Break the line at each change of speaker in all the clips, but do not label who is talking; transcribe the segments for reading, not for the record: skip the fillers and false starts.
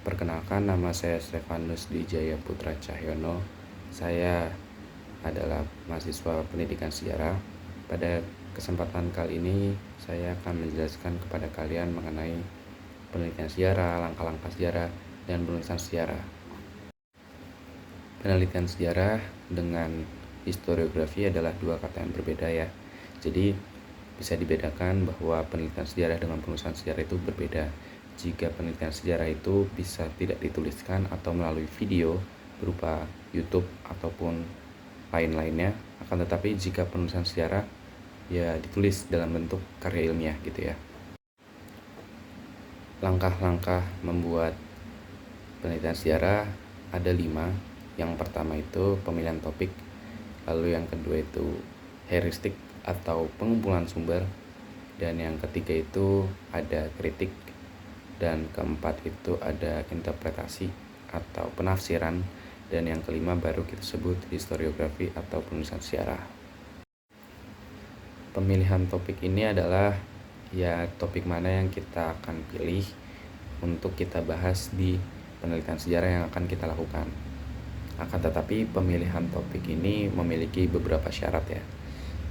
Perkenalkan, nama saya Stefanus Dijaya Putra Cahyono. Saya adalah mahasiswa pendidikan sejarah. Pada kesempatan kali ini, saya akan menjelaskan kepada kalian mengenai penelitian sejarah, langkah-langkah sejarah, dan penulisan sejarah. Penelitian sejarah dengan historiografi adalah dua kata yang berbeda ya. Jadi bisa dibedakan bahwa penelitian sejarah dengan penulisan sejarah itu berbeda. Jika penelitian sejarah itu bisa tidak dituliskan atau melalui video berupa YouTube ataupun lain-lainnya, akan tetapi jika penulisan sejarah ya ditulis dalam bentuk karya ilmiah gitu ya. Langkah-langkah membuat penelitian sejarah ada 5. Yang pertama itu pemilihan topik, lalu yang kedua itu heuristik atau pengumpulan sumber, dan yang ketiga itu ada kritik, dan keempat itu ada interpretasi atau penafsiran, dan yang kelima baru kita sebut historiografi atau penulisan sejarah. Pemilihan topik ini adalah ya topik mana yang kita akan pilih untuk kita bahas di penelitian sejarah yang akan kita lakukan. Akan tetapi pemilihan topik ini memiliki beberapa syarat ya.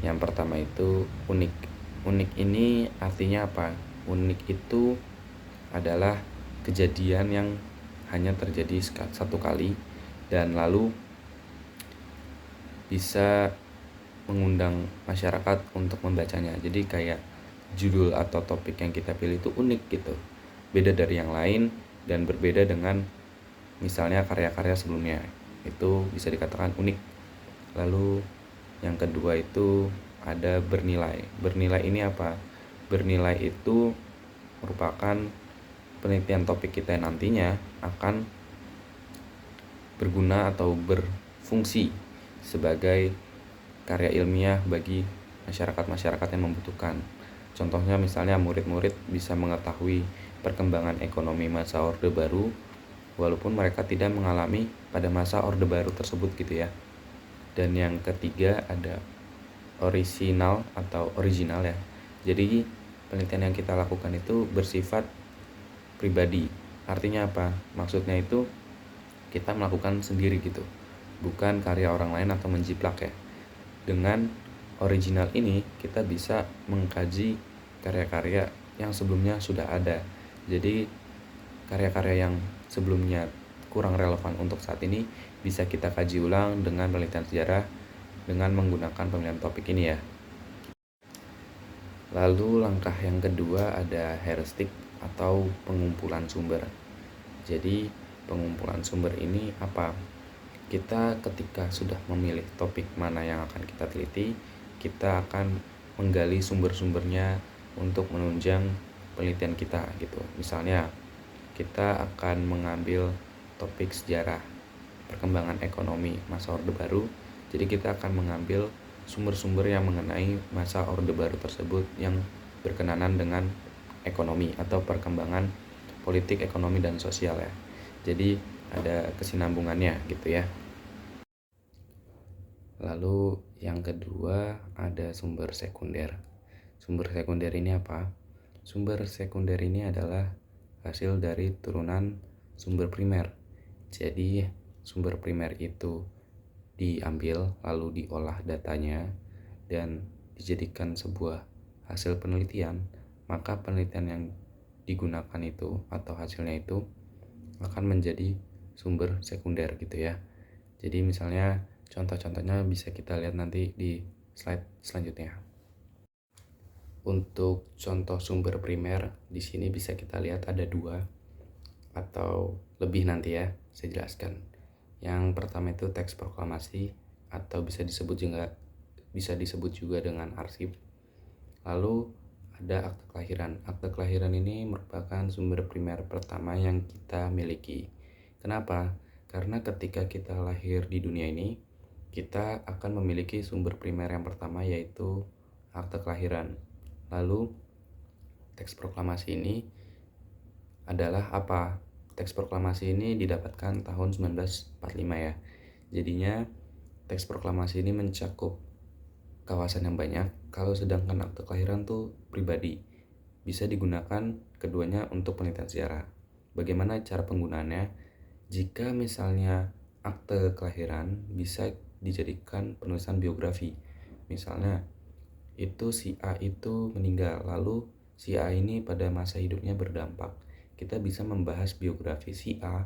Yang pertama itu unik. Unik ini artinya apa? Unik itu adalah kejadian yang hanya terjadi satu kali dan lalu bisa mengundang masyarakat untuk membacanya. Jadi kayak judul atau topik yang kita pilih itu unik gitu. Beda dari yang lain dan berbeda dengan misalnya karya-karya sebelumnya. Itu bisa dikatakan unik. Lalu yang kedua itu ada bernilai. Bernilai ini apa? Bernilai itu merupakan penelitian topik kita yang nantinya akan berguna atau berfungsi sebagai karya ilmiah bagi masyarakat-masyarakat yang membutuhkan. Contohnya misalnya murid-murid bisa mengetahui perkembangan ekonomi masa Orde Baru walaupun mereka tidak mengalami pada masa Orde Baru tersebut gitu ya. Dan yang ketiga ada original ya. Jadi penelitian yang kita lakukan itu bersifat pribadi. Artinya apa? Maksudnya itu kita melakukan sendiri gitu, bukan karya orang lain atau menjiplak ya. Dengan original ini kita bisa mengkaji karya-karya yang sebelumnya sudah ada. Jadi karya-karya yang sebelumnya kurang relevan untuk saat ini bisa kita kaji ulang dengan penelitian sejarah dengan menggunakan pemilihan topik ini ya. Lalu langkah yang kedua ada heuristik atau pengumpulan sumber. Jadi pengumpulan sumber ini apa? Kita ketika sudah memilih topik mana yang akan kita teliti, kita akan menggali sumber-sumbernya untuk menunjang penelitian kita gitu. Misalnya kita akan mengambil topik sejarah perkembangan ekonomi masa Orde Baru. Jadi kita akan mengambil sumber-sumber yang mengenai masa Orde Baru tersebut yang berkenaan dengan ekonomi atau perkembangan politik, ekonomi, dan sosial ya. Jadi ada kesinambungannya gitu ya. Lalu yang kedua ada sumber sekunder. Sumber sekunder ini apa? Sumber sekunder ini adalah hasil dari turunan sumber primer. Jadi sumber primer itu diambil lalu diolah datanya dan dijadikan sebuah hasil penelitian, maka penelitian yang digunakan itu atau hasilnya itu akan menjadi sumber sekunder gitu ya. Jadi misalnya contoh-contohnya bisa kita lihat nanti di slide selanjutnya. Untuk contoh sumber primer di sini bisa kita lihat ada 2 atau lebih nanti ya, saya jelaskan. Yang pertama itu teks proklamasi atau bisa disebut juga dengan arsip. Lalu ada akte kelahiran. Akte kelahiran ini merupakan sumber primer pertama yang kita miliki. Kenapa? Karena ketika kita lahir di dunia ini, kita akan memiliki sumber primer yang pertama yaitu akte kelahiran. Lalu teks proklamasi ini adalah apa? Teks proklamasi ini didapatkan tahun 1945 ya. Jadinya teks proklamasi ini mencakup kawasan yang banyak, kalau sedangkan akte kelahiran tuh pribadi. Bisa digunakan keduanya untuk penelitian sejarah. Bagaimana cara penggunaannya? Jika misalnya akte kelahiran bisa dijadikan penulisan biografi. Misalnya itu si A itu meninggal, lalu si A ini pada masa hidupnya berdampak. Kita bisa membahas biografi si A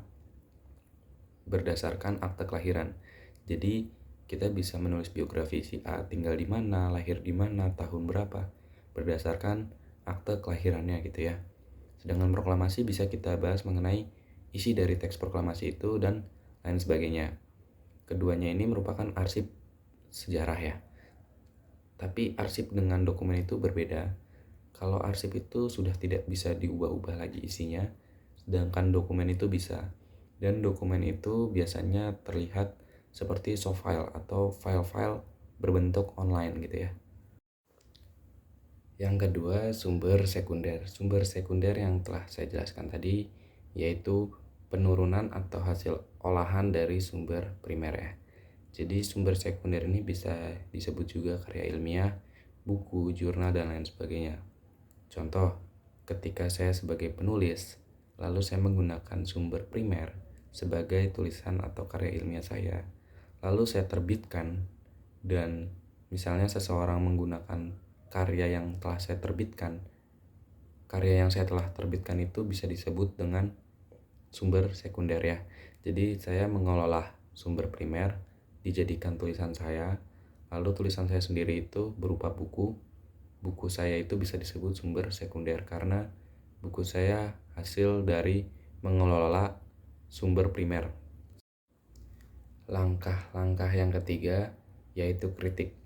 berdasarkan akte kelahiran. Jadi kita bisa menulis biografi si A, tinggal di mana, lahir di mana, tahun berapa, berdasarkan akte kelahirannya gitu ya. Sedangkan proklamasi bisa kita bahas mengenai isi dari teks proklamasi itu dan lain sebagainya. Keduanya ini merupakan arsip sejarah ya. Tapi arsip dengan dokumen itu berbeda. Kalau arsip itu sudah tidak bisa diubah-ubah lagi isinya, sedangkan dokumen itu bisa. Dan dokumen itu biasanya terlihat seperti soft file atau file-file berbentuk online gitu ya. Yang kedua, sumber sekunder. Sumber sekunder yang telah saya jelaskan tadi yaitu penurunan atau hasil olahan dari sumber primer ya. Jadi sumber sekunder ini bisa disebut juga karya ilmiah, buku, jurnal, dan lain sebagainya. Contoh, ketika saya sebagai penulis, lalu saya menggunakan sumber primer sebagai tulisan atau karya ilmiah saya, lalu saya terbitkan, dan misalnya seseorang menggunakan karya yang telah saya terbitkan, karya yang saya telah terbitkan itu bisa disebut dengan sumber sekunder ya. Jadi saya mengelola sumber primer dijadikan tulisan saya, lalu tulisan saya sendiri itu berupa buku. Buku saya itu bisa disebut sumber sekunder karena buku saya hasil dari mengelola sumber primer. Langkah-langkah yang ketiga yaitu kritik.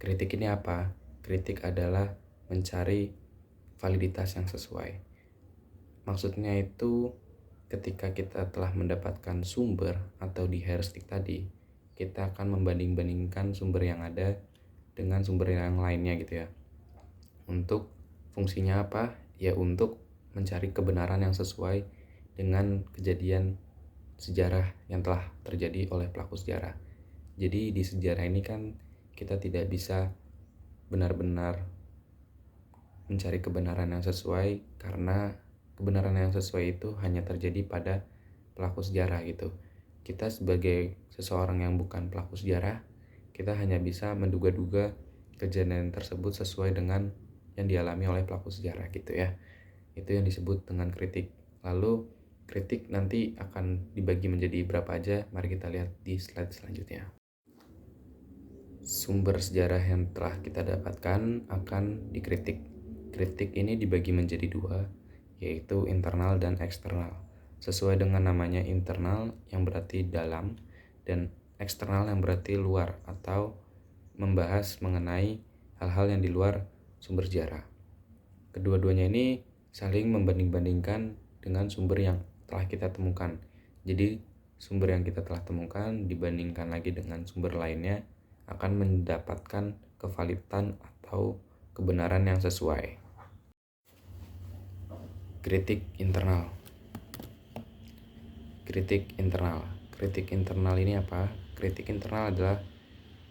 Kritik ini apa? Kritik adalah mencari validitas yang sesuai. Maksudnya itu ketika kita telah mendapatkan sumber atau di heuristik tadi, kita akan membanding-bandingkan sumber yang ada dengan sumber yang lainnya gitu ya. Untuk fungsinya apa? Ya untuk mencari kebenaran yang sesuai dengan kejadian sejarah yang telah terjadi oleh pelaku sejarah. Jadi di sejarah ini kan kita tidak bisa benar-benar mencari kebenaran yang sesuai karena kebenaran yang sesuai itu hanya terjadi pada pelaku sejarah gitu. Kita sebagai seseorang yang bukan pelaku sejarah, kita hanya bisa menduga-duga kejadian tersebut sesuai dengan yang dialami oleh pelaku sejarah gitu ya. Itu yang disebut dengan kritik. Lalu kritik nanti akan dibagi menjadi berapa aja, mari kita lihat di slide selanjutnya. Sumber sejarah yang telah kita dapatkan akan dikritik. Kritik ini dibagi menjadi dua, yaitu internal dan eksternal. Sesuai dengan namanya, internal yang berarti dalam dan eksternal yang berarti luar atau membahas mengenai hal-hal yang di luar sumber sejarah. Kedua-duanya ini saling membanding-bandingkan dengan sumber yang telah kita temukan. Jadi sumber yang kita telah temukan dibandingkan lagi dengan sumber lainnya akan mendapatkan kevalidan atau kebenaran yang sesuai. Kritik internal. Kritik internal. Kritik internal ini apa? Kritik internal adalah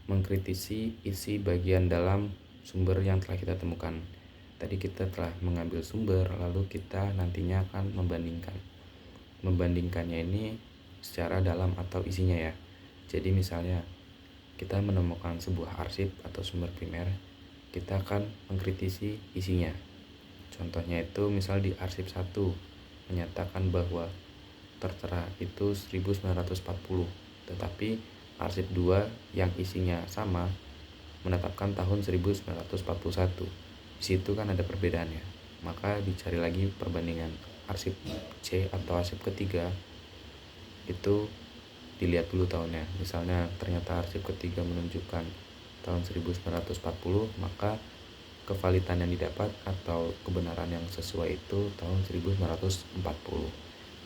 mengkritisi isi bagian dalam sumber yang telah kita temukan. Tadi kita telah mengambil sumber, lalu kita nantinya akan membandingkan. Membandingkannya ini secara dalam atau isinya ya. Jadi misalnya kita menemukan sebuah arsip atau sumber primer, kita akan mengkritisi isinya. Contohnya itu misal di arsip 1 menyatakan bahwa tertera itu 1940, tetapi arsip 2 yang isinya sama menetapkan tahun 1941. Di situ kan ada perbedaannya. Maka dicari lagi perbandingan arsip C atau arsip ketiga, itu dilihat dulu tahunnya. Misalnya ternyata arsip ketiga menunjukkan tahun 1940, maka kevalidan yang didapat atau kebenaran yang sesuai itu tahun 1940.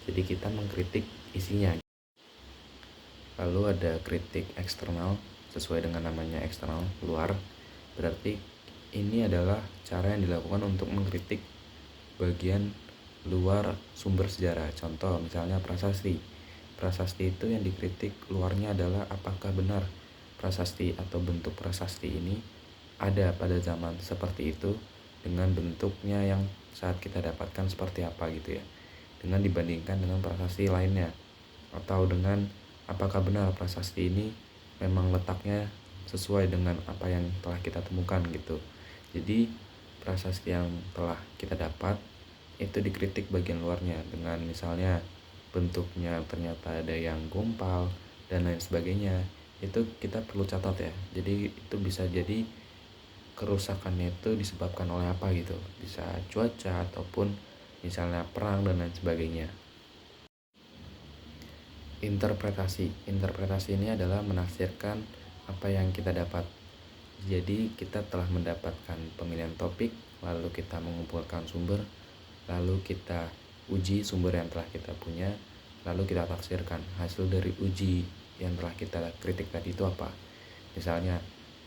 Jadi kita mengkritik isinya. Lalu ada kritik eksternal, sesuai dengan namanya eksternal, luar. Berarti ini adalah cara yang dilakukan untuk mengkritik bagian luar sumber sejarah. Contoh misalnya prasasti. Prasasti itu yang dikritik luarnya adalah apakah benar prasasti atau bentuk prasasti ini ada pada zaman seperti itu dengan bentuknya yang saat kita dapatkan seperti apa gitu ya. dengan dibandingkan dengan prasasti lainnya, atau dengan apakah benar prasasti ini memang letaknya sesuai dengan apa yang telah kita temukan gitu. Jadi prasasti yang telah kita dapat itu dikritik bagian luarnya dengan misalnya bentuknya ternyata ada yang gumpal dan lain sebagainya. Itu kita perlu catat ya. Jadi itu bisa jadi kerusakannya itu disebabkan oleh apa gitu, bisa cuaca ataupun misalnya perang dan lain sebagainya. Interpretasi ini adalah menafsirkan apa yang kita dapat. Jadi kita telah mendapatkan pemilihan topik, lalu kita mengumpulkan sumber, lalu kita uji sumber yang telah kita punya, lalu kita tafsirkan hasil dari uji yang telah kita kritik tadi itu apa. Misalnya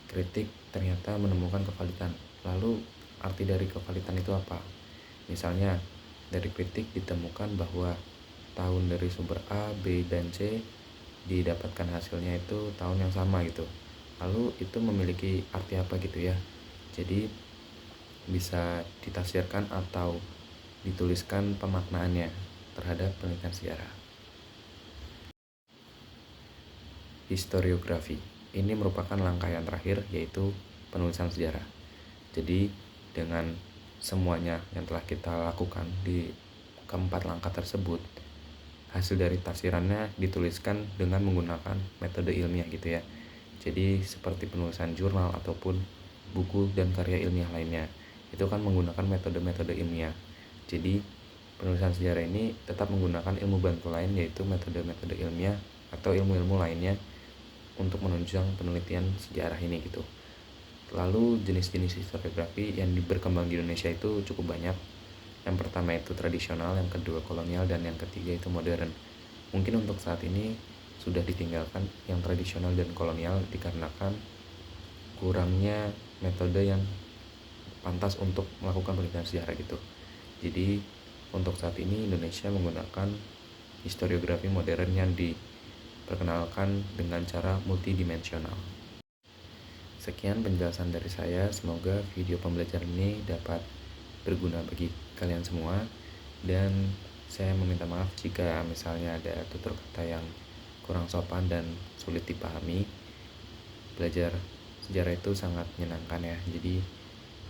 kritik ternyata menemukan kevalidan, lalu arti dari kevalidan itu apa. Misalnya dari kritik ditemukan bahwa tahun dari sumber A, B, dan C didapatkan hasilnya itu tahun yang sama gitu. Lalu itu memiliki arti apa gitu ya. Jadi bisa ditafsirkan atau dituliskan pemaknaannya terhadap penelitian sejarah. Historiografi. Ini merupakan langkah yang terakhir, yaitu penulisan sejarah. Jadi dengan semuanya yang telah kita lakukan di keempat langkah tersebut, hasil dari tafsirannya dituliskan dengan menggunakan metode ilmiah gitu ya. Jadi seperti penulisan jurnal ataupun buku dan karya ilmiah lainnya, itu kan menggunakan metode-metode ilmiah. Jadi penulisan sejarah ini tetap menggunakan ilmu bantu lain, yaitu metode-metode ilmiah atau ilmu-ilmu lainnya untuk menunjang penelitian sejarah ini gitu. Lalu jenis-jenis historiografi yang berkembang di Indonesia itu cukup banyak. Yang pertama itu tradisional, yang kedua kolonial, dan yang ketiga itu modern. Mungkin untuk saat ini sudah ditinggalkan yang tradisional dan kolonial dikarenakan kurangnya metode yang pantas untuk melakukan penelitian sejarah gitu. Jadi untuk saat ini Indonesia menggunakan historiografi modern yang diperkenalkan dengan cara multidimensional. Sekian penjelasan dari saya, semoga video pembelajaran ini dapat berguna bagi kalian semua, dan saya meminta maaf jika misalnya ada tutur kata yang kurang sopan dan sulit dipahami. Belajar sejarah itu sangat menyenangkan ya, jadi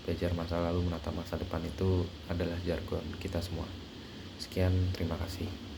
belajar masa lalu menatap masa depan itu adalah jargon kita semua. Sekian, terima kasih.